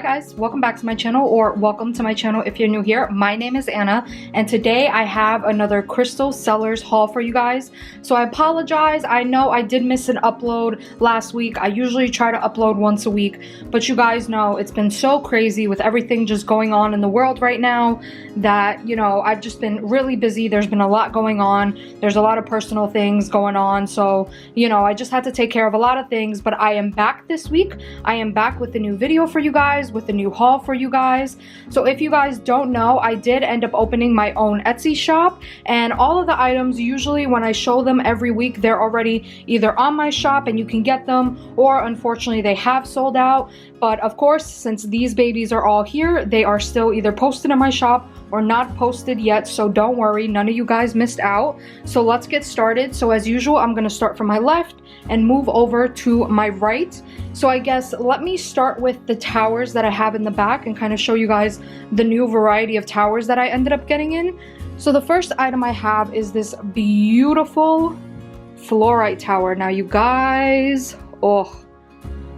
guys, welcome back to my channel, or welcome to my channel if you're new here. My name is Anna, and today I have another Crystal Sellers haul for you guys. So I apologize, I know I did miss an upload last week. I usually try to upload once a week, but you guys know it's been so crazy with everything just going on in the world right now that, you know, I've just been really busy. There's been a lot going on. There's a lot of personal things going on, so, you know, I just had to take care of a lot of things, but I am back this week. I am back with a new video for you guys, with a new haul for you guys. So if you guys don't know, I did end up opening my own Etsy shop, and all of the items, usually when I show them every week, they're already either on my shop and you can get them, or unfortunately they have sold out. But of course, since these babies are all here, they are still either posted in my shop or not posted yet, so don't worry, none of you guys missed out. So let's get started. So as usual, I'm gonna start from my left and move over to my right. So I guess let me start with the towers that I have in the back and kind of show you guys the new variety of towers that I ended up getting in. So the first item I have is this beautiful fluorite tower. Now you guys,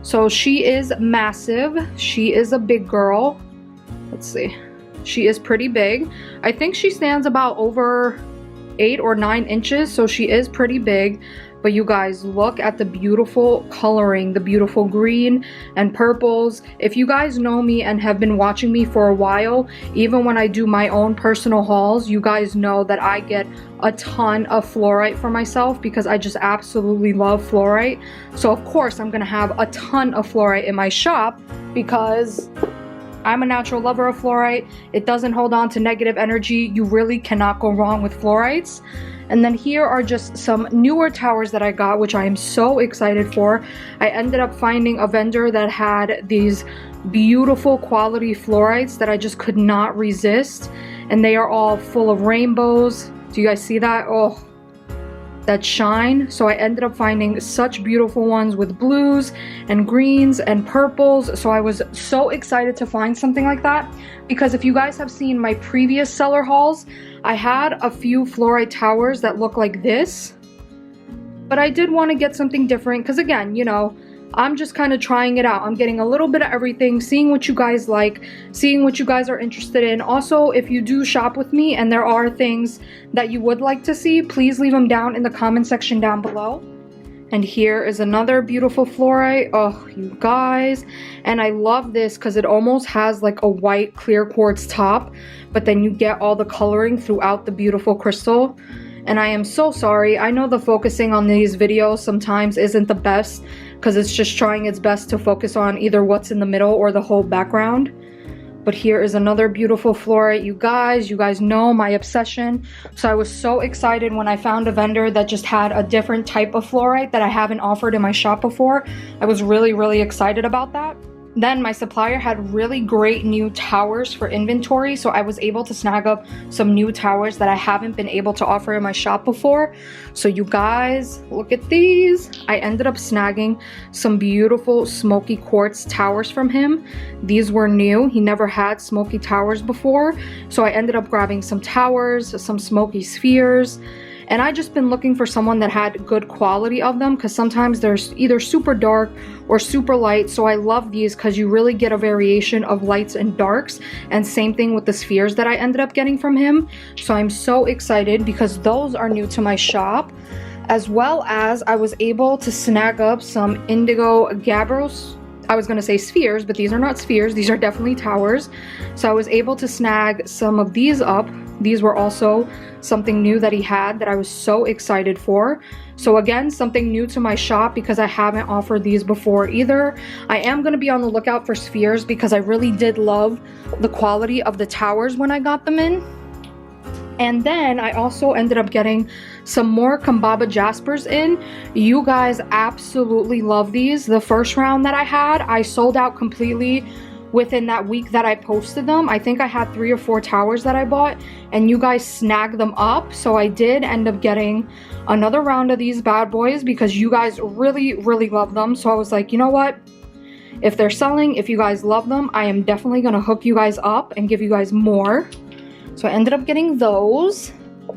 so she is massive. She is a big girl. Let's see. She is pretty big. I think she stands about over 8 or 9 inches, so she is pretty big. But you guys, look at the beautiful coloring, the beautiful green and purples. If you guys know me and have been watching me for a while, even when I do my own personal hauls, you guys know that I get a ton of fluorite for myself because I just absolutely love fluorite. So of course I'm gonna have a ton of fluorite in my shop because I'm a natural lover of fluorite. It doesn't hold on to negative energy. You really cannot go wrong with fluorites. And then here are just some newer towers that I got, which I am so excited for. I ended up finding a vendor that had these beautiful quality fluorites that I just could not resist. And they are all full of rainbows. Do you guys see that? Oh, that shine. So I ended up finding such beautiful ones with blues and greens and purples. So I was so excited to find something like that, because if you guys have seen my previous seller hauls, I had a few fluorite towers that look like this, but I did want to get something different because, again, you know, I'm just kind of trying it out. I'm getting a little bit of everything, seeing what you guys like, seeing what you guys are interested in. Also, if you do shop with me and there are things that you would like to see, please leave them down in the comment section down below. And here is another beautiful fluorite. Oh, you guys. And I love this because it almost has like a white clear quartz top, but then you get all the coloring throughout the beautiful crystal. And I am so sorry. I know the focusing on these videos sometimes isn't the best because it's just trying its best to focus on either what's in the middle or the whole background. But here is another beautiful fluorite. You guys know my obsession. So I was so excited when I found a vendor that just had a different type of fluorite that I haven't offered in my shop before. I was really excited about that. Then my supplier had really great new towers for inventory, so I was able to snag up some new towers that I haven't been able to offer in my shop before. So you guys, look at these. I ended up snagging some beautiful smoky quartz towers from him. These were new. He never had smoky towers before, so I ended up grabbing some towers, some smoky spheres. And I just been looking for someone that had good quality of them, because sometimes they're either super dark or super light. So I love these because you really get a variation of lights and darks. And same thing with the spheres that I ended up getting from him. So I'm so excited because those are new to my shop. As well as I was able to snag up some indigo gabbros. I was going to say spheres, but these are not spheres. These are definitely towers. So I was able to snag some of these up. These were also something new that he had that I was so excited for. So again, something new to my shop because I haven't offered these before either. I am going to be on the lookout for spheres because I really did love the quality of the towers when I got them in. And then I also ended up getting some more Kambaba Jaspers in. You guys absolutely love these. The first round that I had, I sold out completely within that week that I posted them. I think I had 3 or 4 towers that I bought and you guys snagged them up. So I did end up getting another round of these bad boys because you guys really love them. So I was like, you know what? If they're selling, if you guys love them, I am definitely gonna hook you guys up and give you guys more. So I ended up getting those.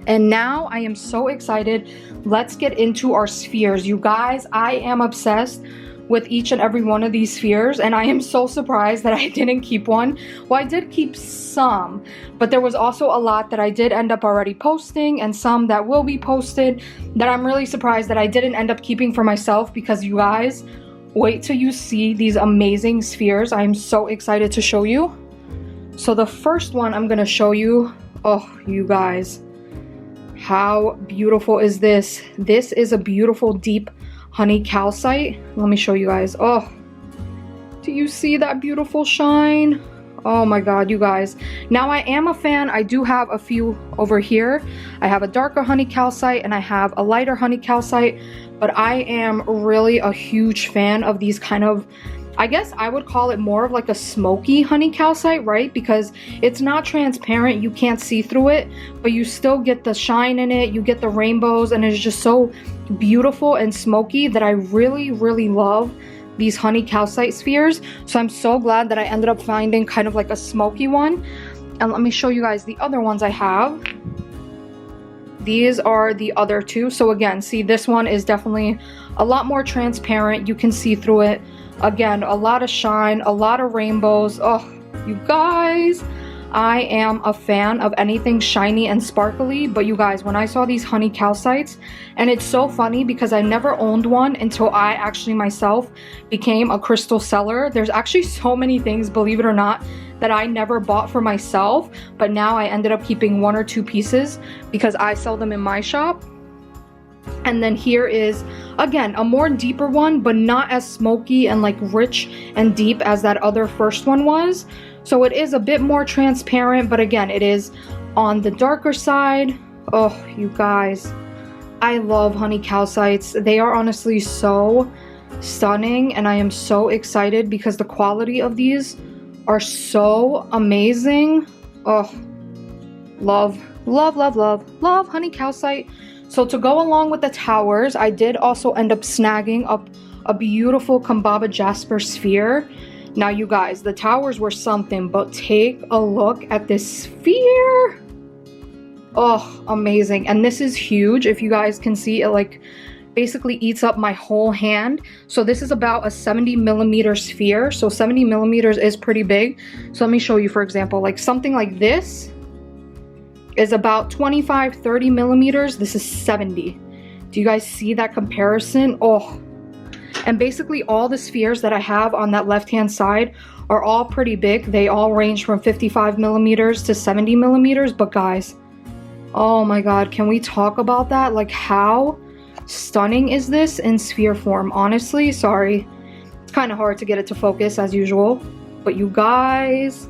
And now I am so excited. Let's get into our spheres. You guys, I am obsessed with each and every one of these spheres, and I am so surprised that I didn't keep one. Well, I did keep some, but there was also a lot that I did end up already posting and some that will be posted that I'm really surprised that I didn't end up keeping for myself, because you guys, wait till you see these amazing spheres. I'm so excited to show you. So the first one I'm gonna show you, oh, you guys, how beautiful is this? This is a beautiful deep honey calcite. Let me show you guys. Oh, do you see that beautiful shine? Oh my god, you guys. Now I am a fan. I do have a few over here. I have a darker honey calcite and I have a lighter honey calcite, but I am really a huge fan of these kind of, I guess I would call it more of like a smoky honey calcite, right? Because it's not transparent, you can't see through it, but you still get the shine in it, you get the rainbows, and it's just so beautiful and smoky that I really, really love these honey calcite spheres. So I'm so glad that I ended up finding kind of like a smoky one. And let me show you guys the other ones I have. These are the other two. So again, see, this one is definitely a lot more transparent, you can see through it. Again, a lot of shine, a lot of rainbows. Oh, you guys, I am a fan of anything shiny and sparkly. But you guys, when I saw these honey calcites, and it's so funny because I never owned one until I actually myself became a crystal seller. There's actually so many things, believe it or not, that I never bought for myself, but now I ended up keeping 1 or 2 pieces because I sell them in my shop. And then here is, again, a more deeper one, but not as smoky and like rich and deep as that other first one was. So it is a bit more transparent, but again, it is on the darker side. Oh, you guys, I love honey calcites. They are honestly so stunning, and I am so excited because the quality of these are so amazing. Oh, love, love, love, love, love honey calcite. So to go along with the towers, I did also end up snagging up a beautiful Kambaba Jasper sphere. Now you guys, the towers were something, but take a look at this sphere. Oh, amazing. And this is huge. If you guys can see, it like basically eats up my whole hand. So this is about a 70mm sphere. So 70mm is pretty big. So let me show you, for example, like something like this is about 25-30mm. This is 70. Do you guys see that comparison? Oh, and basically all the spheres that I have on that left hand side are all pretty big. They all range from 55mm to 70mm. But guys, oh my god, can we talk about that? Like, how stunning is this in sphere form? Honestly, sorry, it's kind of hard to get it to focus as usual, but you guys,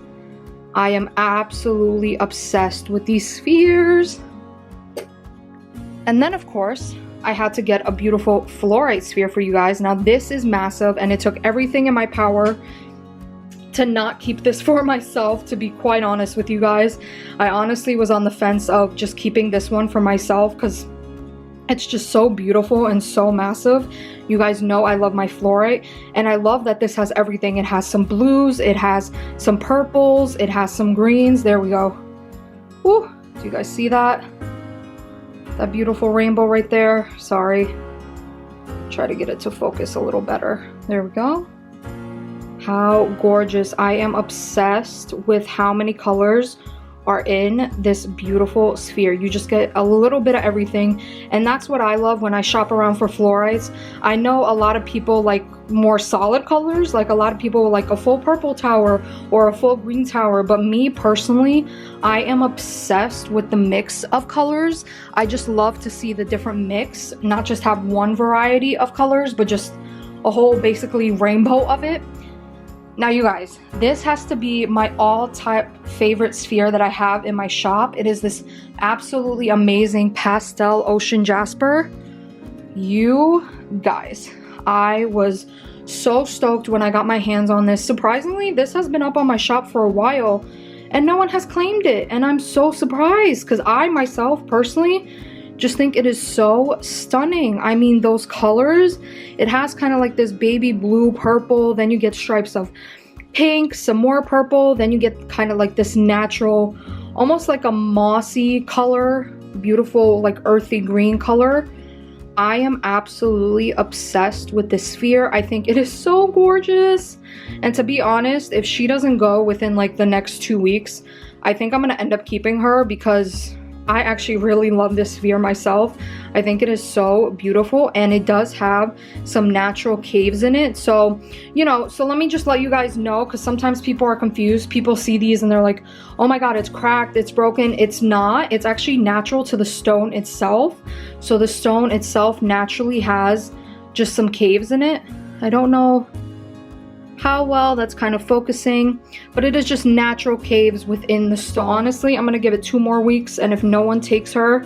I am absolutely obsessed with these spheres. And then of course, I had to get a beautiful fluorite sphere for you guys. Now this is massive, and it took everything in my power to not keep this for myself, to be quite honest with you guys. I honestly was on the fence of just keeping this one for myself because it's just so beautiful and so massive. You guys know I love my fluorite, and I love that this has everything. It has some blues, it has some purples, it has some greens. There we go. Woo, do you guys see that? That beautiful rainbow right there. Sorry. Try to get it to focus a little better. There we go. How gorgeous. I am obsessed with how many colors are in this beautiful sphere. You just get a little bit of everything, and that's what I love when I shop around for fluorites. I know a lot of people like more solid colors, like a lot of people like a full purple tower or a full green tower, but me personally, I am obsessed with the mix of colors. I just love to see the different mix, not just have one variety of colors, but just a whole basically rainbow of it. Now you guys, this has to be my all-time favorite sphere that I have in my shop. It is this absolutely amazing pastel ocean jasper. You guys, I was so stoked when I got my hands on this. Surprisingly, this has been up on my shop for a while and no one has claimed it, and I'm so surprised because I myself personally just think it is so stunning. I mean, those colors, it has kind of like this baby blue purple, then you get stripes of pink, some more purple, then you get kind of like this natural, almost like a mossy color, beautiful like earthy green color. I am absolutely obsessed with this sphere. I think it is so gorgeous. And to be honest, if she doesn't go within like the next 2 weeks, I think I'm gonna end up keeping her because I actually really love this sphere myself. I think it is so beautiful, and it does have some natural caves in it. So, you know, so let me just let you guys know, because sometimes people are confused. People see these and they're like, oh my god, it's cracked, it's broken. It's not. It's actually natural to the stone itself. So the stone itself naturally has just some caves in it. I don't know how well that's kind of focusing, but it is just natural caves within the stone. Honestly, I'm gonna give it 2 more weeks, and if no one takes her,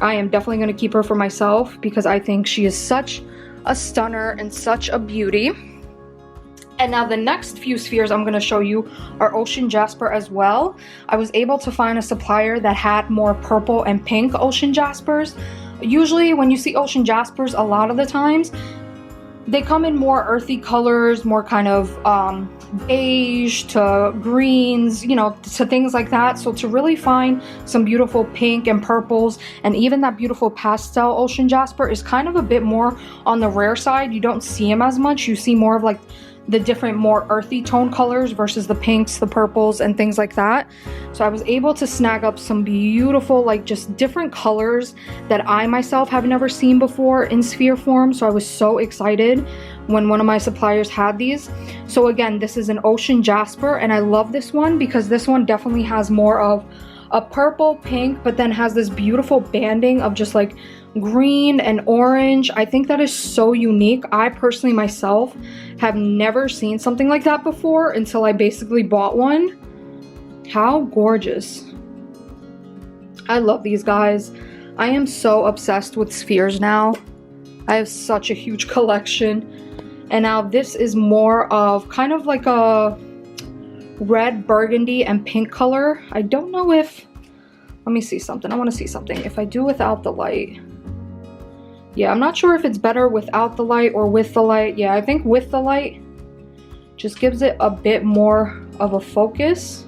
I am definitely gonna keep her for myself because I think she is such a stunner and such a beauty. And now the next few spheres I'm gonna show you are ocean jasper as well. I was able to find a supplier that had more purple and pink ocean jaspers. Usually when you see ocean jaspers, a lot of the times they come in more earthy colors, more kind of beige to greens, you know, to things like that. So to really find some beautiful pink and purples and even that beautiful pastel ocean jasper is kind of a bit more on the rare side. You don't see them as much. You see more of like the different more earthy tone colors versus the pinks, the purples, and things like that. So I was able to snag up some beautiful, like just different colors that I myself have never seen before in sphere form. So I was so excited when one of my suppliers had these. So again, this is an ocean jasper, and I love this one because this one definitely has more of a purple pink, but then has this beautiful banding of just like green and orange. I think that is so unique. I personally myself have never seen something like that before until I basically bought one. How gorgeous. I love these guys. I am so obsessed with spheres now. I have such a huge collection. And now this is more of kind of like a red, burgundy, and pink color. I don't know if, let me see something. I want to see something. If I do without the light. Yeah, I'm not sure if it's better without the light or with the light. Yeah, I think with the light just gives it a bit more of a focus.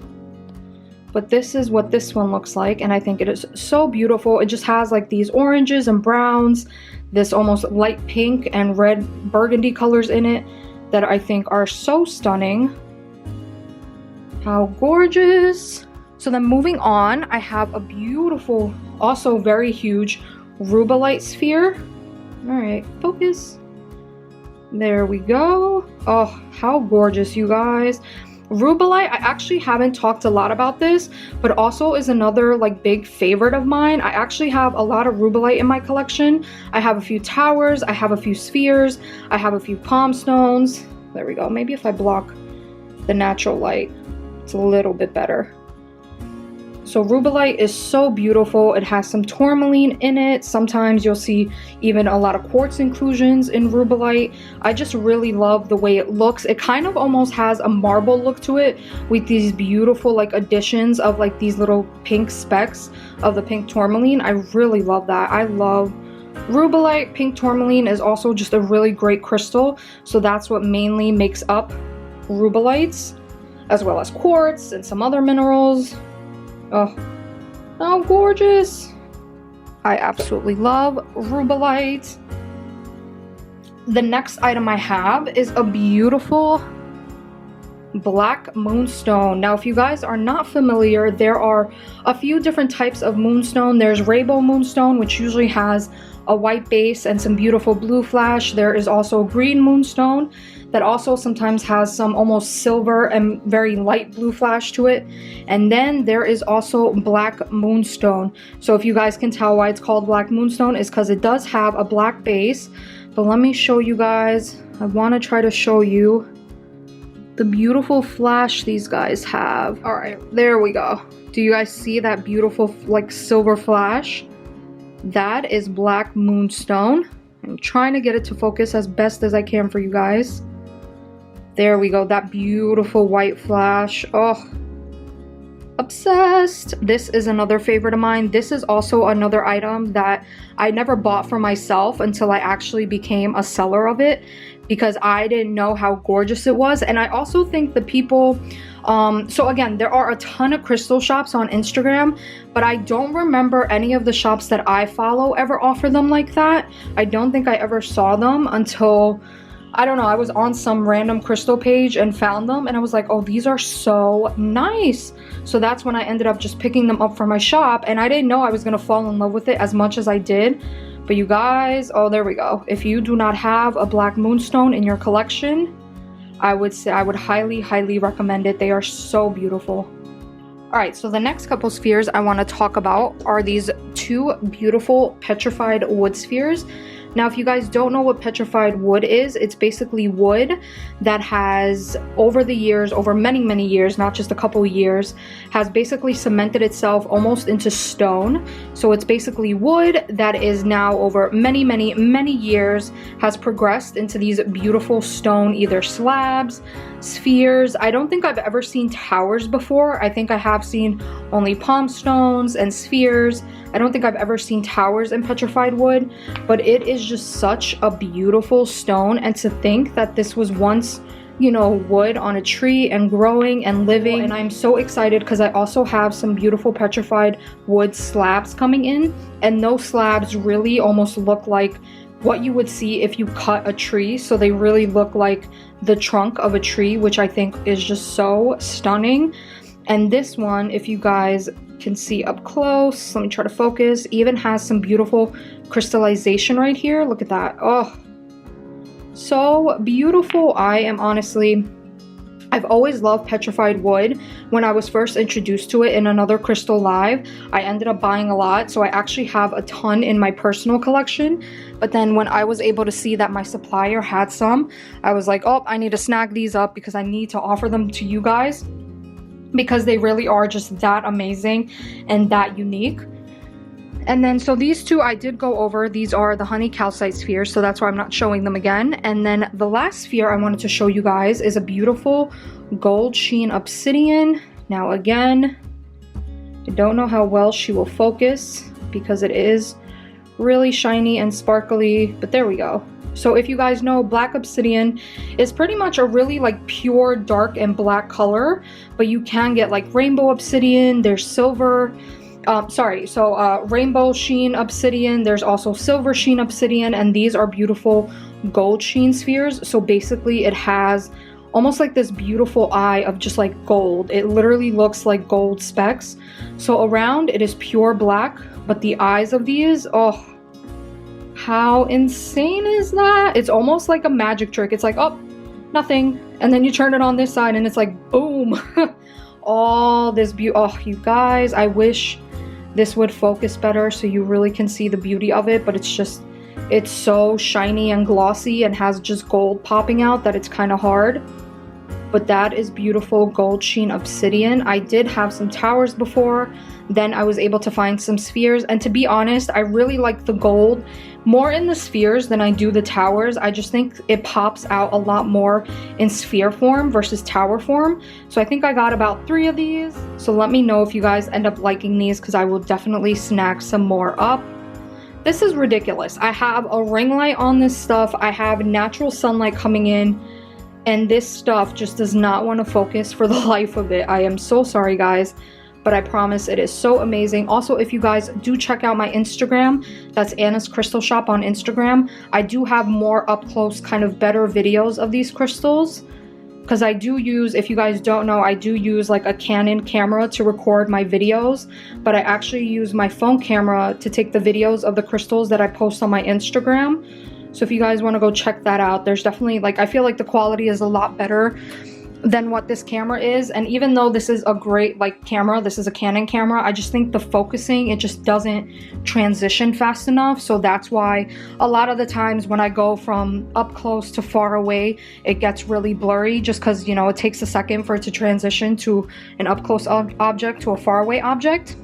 But this is what this one looks like, and I think it is so beautiful. It just has like these oranges and browns, this almost light pink and red burgundy colors in it that I think are so stunning. How gorgeous. So then moving on, I have a beautiful, also very huge rubellite sphere. All right, focus. There we go. Oh, how gorgeous, you guys. Rubellite, I actually haven't talked a lot about this, but also is another like big favorite of mine. I actually have a lot of rubellite in my collection. I have a few towers, I have a few spheres, I have a few palm stones. There we go. Maybe if I block the natural light, it's a little bit better. So rubellite is so beautiful. It has some tourmaline in it. Sometimes you'll see even a lot of quartz inclusions in rubellite. I just really love the way it looks. It kind of almost has a marble look to it with these beautiful like additions of like these little pink specks of the pink tourmaline. I really love that. I love rubellite. Pink tourmaline is also just a really great crystal. So that's what mainly makes up rubellites, as well as quartz and some other minerals. Oh, how gorgeous. I absolutely love rubellite. The next item I have is a beautiful black moonstone. Now, if you guys are not familiar, there are a few different types of moonstone. There's rainbow moonstone, which usually has a white base and some beautiful blue flash. There is also green moonstone that also sometimes has some almost silver and very light blue flash to it. And then there is also black moonstone. So if you guys can tell why it's called black moonstone, is because it does have a black base. But let me show you guys. I want to try to show you the beautiful flash these guys have. All right, there we go. Do you guys see that beautiful like silver flash? That is black moonstone. I'm trying to get it to focus as best as I can for you guys. There we go, that beautiful white flash. Oh, Obsessed. This is another favorite of mine. This is also another item that I never bought for myself until I actually became a seller of it, because I didn't know how gorgeous it was. And I also think the people, so again, there are a ton of crystal shops on Instagram, but I don't remember any of the shops that I follow ever offer them like that. I don't think I ever saw them until, I don't know, I was on some random crystal page and found them, and I was like, oh, these are so nice. So that's when I ended up just picking them up for my shop, and I didn't know I was gonna fall in love with it as much as I did. But you guys, oh, there we go. If you do not have a black moonstone in your collection, I would say I would highly, highly recommend it. They are so beautiful. All right, so the next couple spheres I want to talk about are these two beautiful petrified wood spheres. Now, if you guys don't know what petrified wood is, it's basically wood that has, over the years, over many, many years, not just a couple years, has basically cemented itself almost into stone. So it's basically wood that is now over many, many, many years has progressed into these beautiful stone, either slabs, spheres. I don't think I've ever seen towers before. I think I have seen only palm stones and spheres. I don't think I've ever seen towers in petrified wood, but it is just such a beautiful stone. And to think that this was once, you know, wood on a tree and growing and living. And I'm so excited because I also have some beautiful petrified wood slabs coming in, and those slabs really almost look like what you would see if you cut a tree. So they really look like the trunk of a tree, which I think is just so stunning. And this one, if you guys can see up close, let me try to focus, even has some beautiful crystallization right here. Look at that. Oh, so beautiful. I am honestly, I've always loved petrified wood. When I was first introduced to it in another crystal live, I ended up buying a lot, so I actually have a ton in my personal collection. But then when I was able to see that my supplier had some, I was like, oh, I need to snag these up because I need to offer them to you guys, because they really are just that amazing and that unique. And then so these two I did go over. These are the honey calcite spheres, so that's why I'm not showing them again. And then the last sphere I wanted to show you guys is a beautiful gold sheen obsidian. Now again, I don't know how well she will focus because it is really shiny and sparkly, but there we go. So if you guys know, black obsidian is pretty much a really like pure dark and black color, but you can get like rainbow obsidian, there's silver, rainbow sheen obsidian, there's also silver sheen obsidian, and these are beautiful gold sheen spheres. So basically it has almost like this beautiful eye of just like gold. It literally looks like gold specks. So around it is pure black, but the eyes of these, oh, how insane is that? It's almost like a magic trick. It's like, oh, nothing, and then you turn it on this side and it's like boom. All this beauty. Oh, you guys, I wish this would focus better so you really can see the beauty of it, but it's just, it's so shiny and glossy and has just gold popping out that it's kind of hard. But that is beautiful gold sheen obsidian. I did have some towers before, then I was able to find some spheres, and to be honest, I really like the gold more in the spheres than I do the towers. I just think it pops out a lot more in sphere form versus tower form. So I think I got about 3 of these. So let me know if you guys end up liking these, because I will definitely snag some more up. This is ridiculous. I have a ring light on this stuff. I have natural sunlight coming in, and this stuff just does not want to focus for the life of it. I am so sorry, guys, but I promise it is so amazing. Also, if you guys do check out my Instagram, that's Anna's Crystal Shop on Instagram, I do have more up close, kind of better videos of these crystals, because I do use, if you guys don't know, I do use like a Canon camera to record my videos, but I actually use my phone camera to take the videos of the crystals that I post on my Instagram. So if you guys want to go check that out, there's definitely, like, I feel like the quality is a lot better than what this camera is. And even though this is a great like camera, this is a Canon camera, I just think the focusing, it just doesn't transition fast enough. So that's why a lot of the times when I go from up close to far away, it gets really blurry, just because, you know, it takes a second for it to transition to an up close object to a far away object.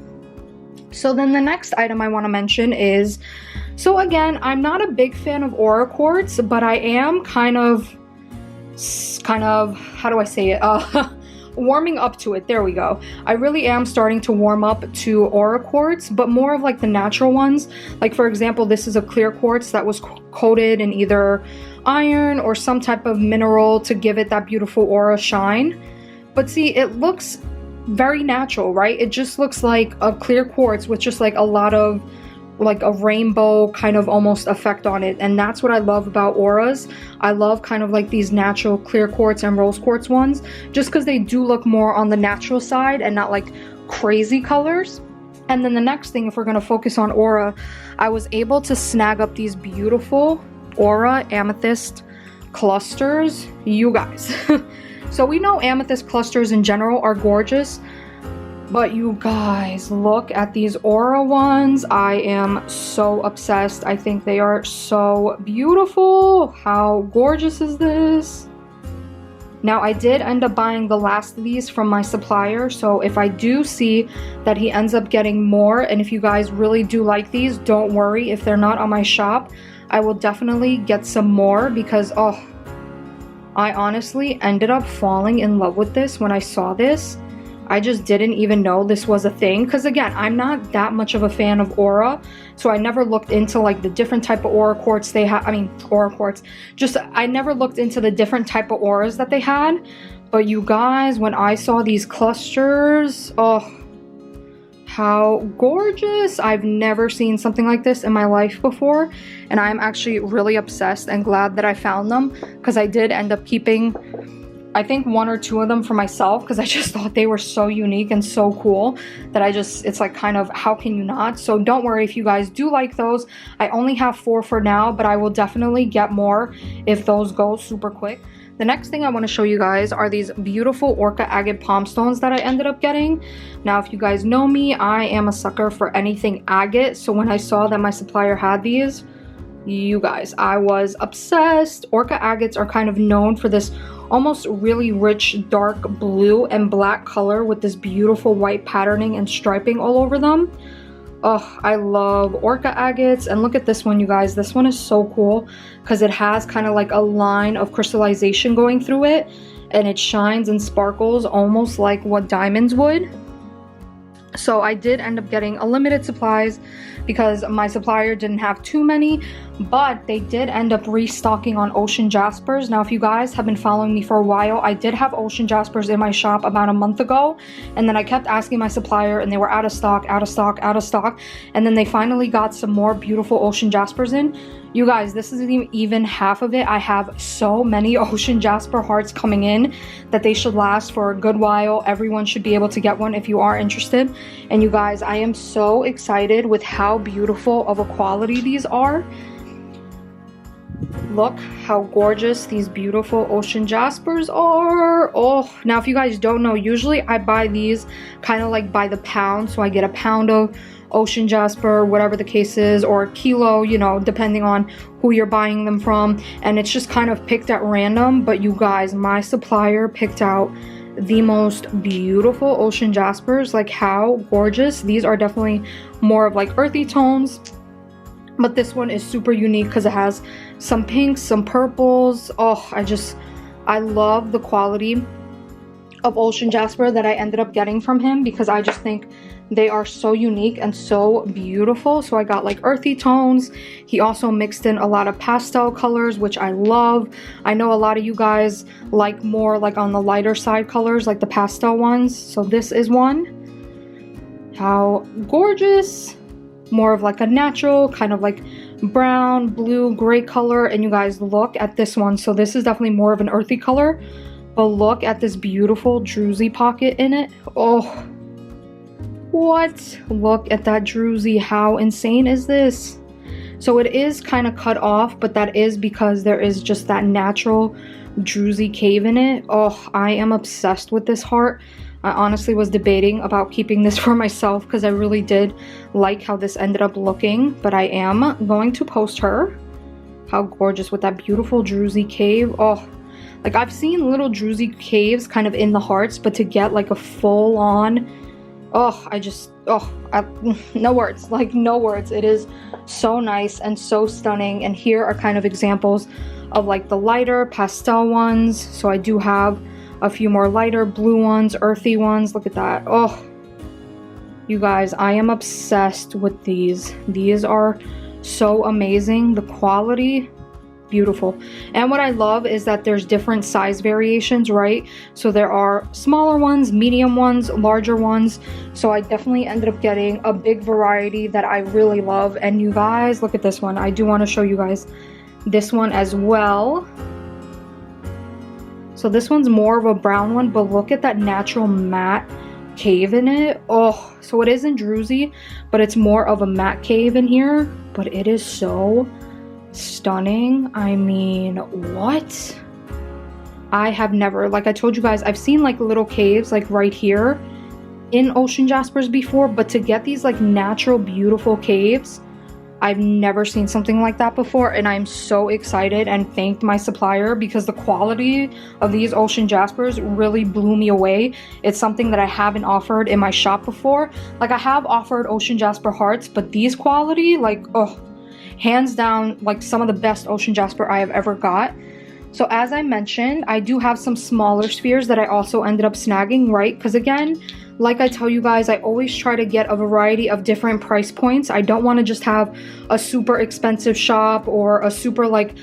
So then the next item I want to mention is, so again, I'm not a big fan of aura quartz, but I am kind of, how do I say it? warming up to it. There we go. I really am starting to warm up to aura quartz, but more of like the natural ones. Like for example, this is a clear quartz that was coated in either iron or some type of mineral to give it that beautiful aura shine. But see, it looks very natural, right? It just looks like a clear quartz with just like a lot of like a rainbow kind of almost effect on it. And that's what I love about auras. I love kind of like these natural clear quartz and rose quartz ones, just because they do look more on the natural side and not like crazy colors. And then the next thing, if we're going to focus on aura, I was able to snag up these beautiful aura amethyst clusters, you guys. So we know amethyst clusters in general are gorgeous, but you guys, look at these aura ones. I am so obsessed. I think they are so beautiful. How gorgeous is this? Now, I did end up buying the last of these from my supplier, so if I do see that he ends up getting more, and if you guys really do like these, don't worry. If they're not on my shop, I will definitely get some more, because oh, I honestly ended up falling in love with this when I saw this. I just didn't even know this was a thing, because again, I'm not that much of a fan of aura, so I never looked into like the different type of aura quartz they have. I mean, aura quartz, just I never looked into the different type of auras that they had. But you guys, when I saw these clusters, oh, how gorgeous. I've never seen something like this in my life before, and I'm actually really obsessed and glad that I found them, because I did end up keeping I think 1 or 2 of them for myself, because I just thought they were so unique and so cool that it's like kind of, how can you not? So don't worry if you guys do like those. I only have 4 for now, but I will definitely get more if those go super quick. The next thing I want to show you guys are these beautiful orca agate palm stones that I ended up getting. Now, if you guys know me, I am a sucker for anything agate. So when I saw that my supplier had these, you guys, I was obsessed. Orca agates are kind of known for this almost really rich dark blue and black color with this beautiful white patterning and striping all over them. Oh, I love orca agates. And look at this one, you guys. This one is so cool because it has kind of like a line of crystallization going through it, and it shines and sparkles almost like what diamonds would. So I did end up getting a limited supplies because my supplier didn't have too many, but they did end up restocking on ocean jaspers. Now, if you guys have been following me for a while, I did have ocean jaspers in my shop about a month ago, and then I kept asking my supplier and they were out of stock, out of stock, out of stock, and then they finally got some more beautiful ocean jaspers in. You guys, this isn't even half of it. I have so many ocean jasper hearts coming in that they should last for a good while. Everyone should be able to get one if you are interested. And you guys, I am so excited with how beautiful of a quality these are. Look how gorgeous these beautiful ocean jaspers are. Oh, now if you guys don't know, usually I buy these kind of like by the pound. So I get a pound of ocean jasper, whatever the case is, or a kilo, you know, depending on who you're buying them from, and it's just kind of picked at random. But you guys, my supplier picked out the most beautiful ocean jaspers. Like, how gorgeous. These are definitely more of like earthy tones, but this one is super unique because it has some pinks, some purples. Oh, I love the quality of ocean jasper that I ended up getting from him, because I just think they are so unique and so beautiful. So I got like earthy tones. He also mixed in a lot of pastel colors, which I love. I know a lot of you guys like more like on the lighter side colors, like the pastel ones. So this is one. How gorgeous. More of like a natural kind of like brown, blue, gray color. And you guys, look at this one. So this is definitely more of an earthy color, but look at this beautiful druzy pocket in it. Oh, what? Look at that druzy. How insane is this? So it is kind of cut off, but that is because there is just that natural druzy cave in it. Oh, I am obsessed with this heart. I honestly was debating about keeping this for myself because I really did like how this ended up looking, but I am going to post her. How gorgeous with that beautiful druzy cave. Oh, like I've seen little druzy caves kind of in the hearts, but to get like a full on, no words, like no words. It is so nice and so stunning. And here are kind of examples of like the lighter pastel ones. So I do have a few more lighter blue ones, earthy ones. Look at that. Oh, you guys, I am obsessed with these. These are so amazing. The quality, beautiful. And what I love is that there's different size variations, right? So there are smaller ones, medium ones, larger ones. So I definitely ended up getting a big variety that I really love. And you guys, look at this one. I do want to show you guys this one as well. So this one's more of a brown one, but look at that natural matte cave in it. Oh, so it isn't druzy, but it's more of a matte cave in here. But it is so stunning. I mean, what? I have never, like I told you guys, I've seen like little caves like right here in ocean jaspers before, but to get these like natural beautiful caves, I've never seen something like that before, and I'm so excited and thanked my supplier because the quality of these ocean jaspers really blew me away. It's something that I haven't offered in my shop before. Like, I have offered ocean jasper hearts, but these quality, like, oh, hands down, like some of the best ocean jasper I have ever got. So as I mentioned, I do have some smaller spheres that I also ended up snagging, right? Because again, like I tell you guys, I always try to get a variety of different price points. I don't want to just have a super expensive shop or a super, like,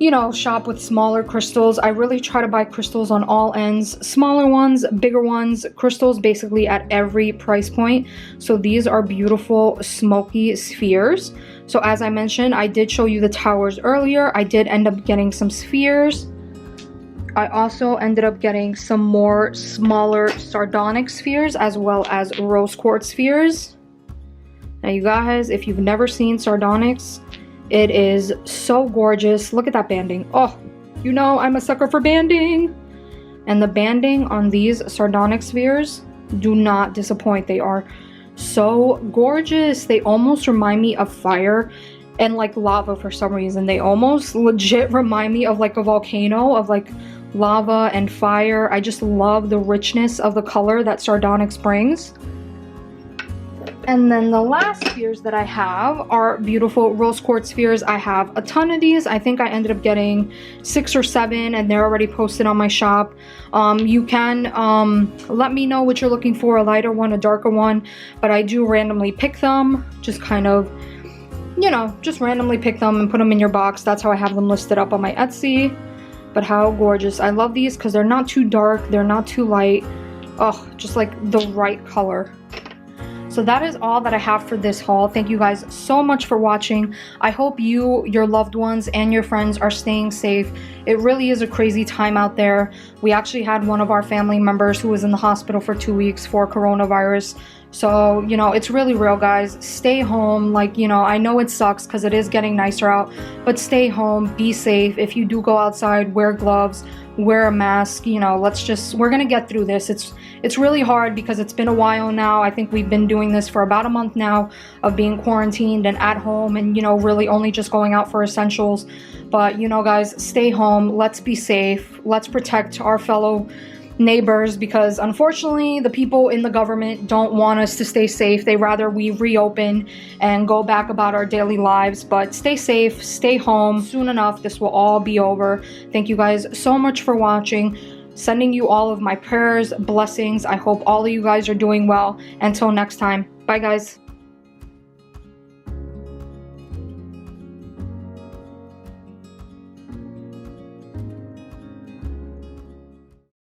you know, shop with smaller crystals. I really try to buy crystals on all ends, smaller ones, bigger ones, crystals basically at every price point. So these are beautiful smoky spheres. So as I mentioned, I did show you the towers earlier. I did end up getting some spheres. I also ended up getting some more smaller sardonyx spheres as well as rose quartz spheres. Now you guys, if you've never seen sardonyx, it is so gorgeous. Look at that banding. Oh, you know I'm a sucker for banding. And the banding on these sardonyx spheres do not disappoint. They are so gorgeous. They almost remind me of fire and like lava for some reason. They almost legit remind me of like a volcano, of like lava and fire. I just love the richness of the color that sardonyx brings. And then the last spheres that I have are beautiful rose quartz spheres. I have a ton of these. I think I ended up getting 6 or 7, and they're already posted on my shop. You can let me know what you're looking for, a lighter one, a darker one, but I do randomly pick them, just kind of, you know, just randomly pick them and put them in your box. That's how I have them listed up on my Etsy. But how gorgeous. I love these because they're not too dark, they're not too light. Oh, just like the right color. So that is all that I have for this haul. Thank you guys so much for watching. I hope you, your loved ones, and your friends are staying safe. It really is a crazy time out there. We actually had one of our family members who was in the hospital for 2 weeks for coronavirus. So, you know, it's really real, guys. Stay home. Like, you know, I know it sucks because it is getting nicer out, but stay home, be safe. If you do go outside, wear gloves, wear a mask. You know, we're gonna get through this. It's really hard because it's been a while now. I think we've been doing this for about a month now of being quarantined and at home and, you know, really only just going out for essentials. But, you know, guys, stay home. Let's be safe. Let's protect our fellow neighbors, because unfortunately the people in the government don't want us to stay safe. They rather we reopen and go back about our daily lives. But stay safe, stay home. Soon enough this will all be over. Thank you guys so much for watching. Sending you all of my prayers, blessings. I hope all of you guys are doing well. Until next time, bye guys.